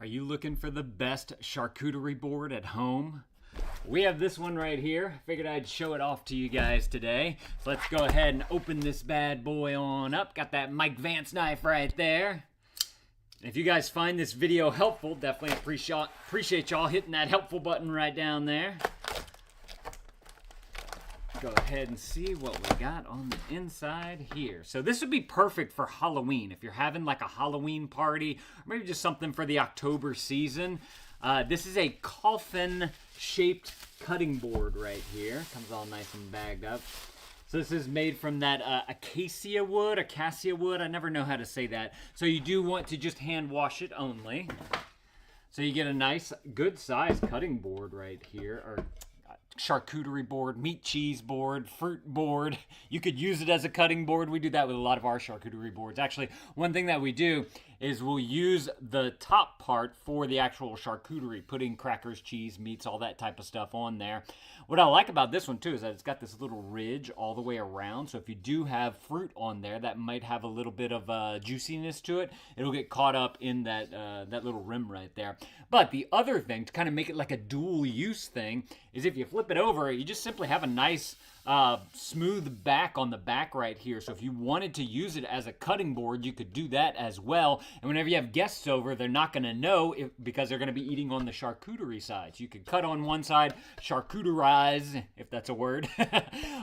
Are you looking for the best charcuterie board at home? We have this one right here. Figured I'd show it off to you guys today. So let's go ahead and open this bad boy on up. Got that Mike Vance knife right there. If you guys find this video helpful, definitely appreciate y'all hitting that helpful button right down there. Go ahead and see what we got on the inside here. So this would be perfect for Halloween. If you're having like a Halloween party, or maybe just something for the October season. This is a coffin shaped cutting board right here. Comes all nice and bagged up. So this is made from that Acacia wood, I never know how to say that. So you do want to just hand wash it only. So you get a nice, good size cutting board right here, or charcuterie board, meat cheese board, fruit board. You could use it as a cutting board. We do that with a lot of our charcuterie boards. Actually, one thing that we do is we'll use the top part for the actual charcuterie, putting crackers, cheese, meats, all that type of stuff on there. What I like about this one too is that it's got this little ridge all the way around. So if you do have fruit on there that might have a little bit of juiciness to it, it'll get caught up in that that little rim right there. But the other thing, to kind of make it like a dual use thing, is if you flip it over, you just simply have a nice smooth back on the back right here. So if you wanted to use it as a cutting board, you could do that as well. And whenever you have guests over, they're not going to know because they're going to be eating on the charcuterie side. So you could cut on one side, charcuterize, if that's a word,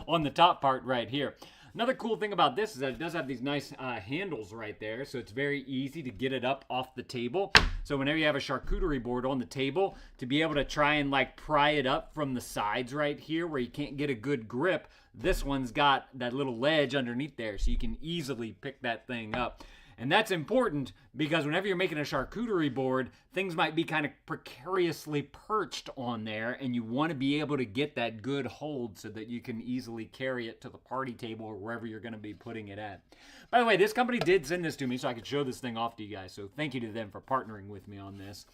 on the top part right here. Another cool thing about this is that it does have these nice handles right there, so it's very easy to get it up off the table. So whenever you have a charcuterie board on the table, to be able to try and like pry it up from the sides right here where you can't get a good grip, this one's got that little ledge underneath there, so you can easily pick that thing up. And that's important because whenever you're making a charcuterie board, things might be kind of precariously perched on there, and you want to be able to get that good hold so that you can easily carry it to the party table or wherever you're going to be putting it at. By the way, this company did send this to me so I could show this thing off to you guys, so thank you to them for partnering with me on this.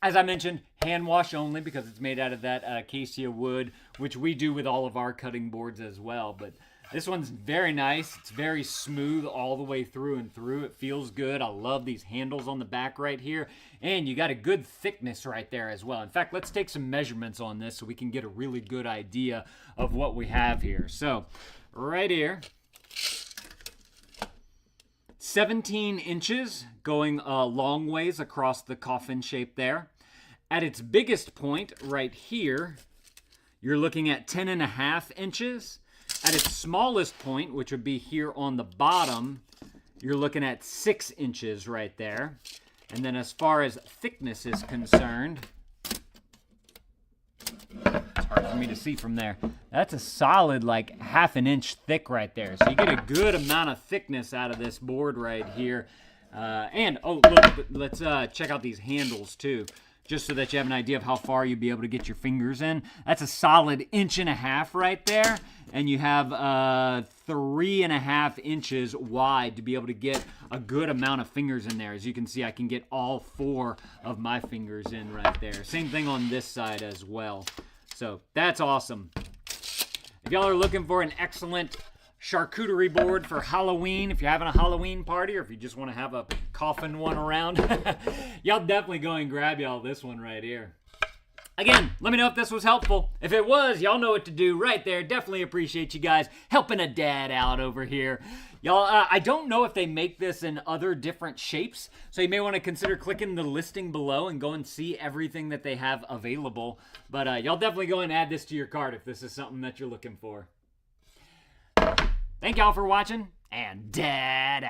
As I mentioned, hand wash only because it's made out of that acacia wood, which we do with all of our cutting boards as well. But this one's very nice. It's very smooth all the way through and through. It feels good. I love these handles on the back right here. And you got a good thickness right there as well. In fact, let's take some measurements on this so we can get a really good idea of what we have here. So, right here, 17 inches going a long ways across the coffin shape there. At its biggest point right here, you're looking at 10.5 inches. At its smallest point, which would be here on the bottom, you're looking at 6 inches right there. And then as far as thickness is concerned, it's hard for me to see from there. That's a solid like 1/2 inch thick right there. So you get a good amount of thickness out of this board right here. And, oh, look, let's check out these handles too, just so that you have an idea of how far you'd be able to get your fingers in. That's a solid 1.5 inches right there. And you have 3.5 inches wide to be able to get a good amount of fingers in there. As you can see, I can get all 4 of my fingers in right there. Same thing on this side as well. So that's awesome. If y'all are looking for an excellent charcuterie board for Halloween, if you're having a Halloween party or if you just want to have a coffin one around, y'all definitely go and grab y'all this one right here. Again, let me know if this was helpful. If it was, y'all know what to do right there. Definitely appreciate you guys helping a dad out over here. Y'all, I don't know if they make this in other different shapes, so you may want to consider clicking the listing below and go and see everything that they have available. But y'all definitely go and add this to your cart if this is something that you're looking for. Thank y'all for watching, and dad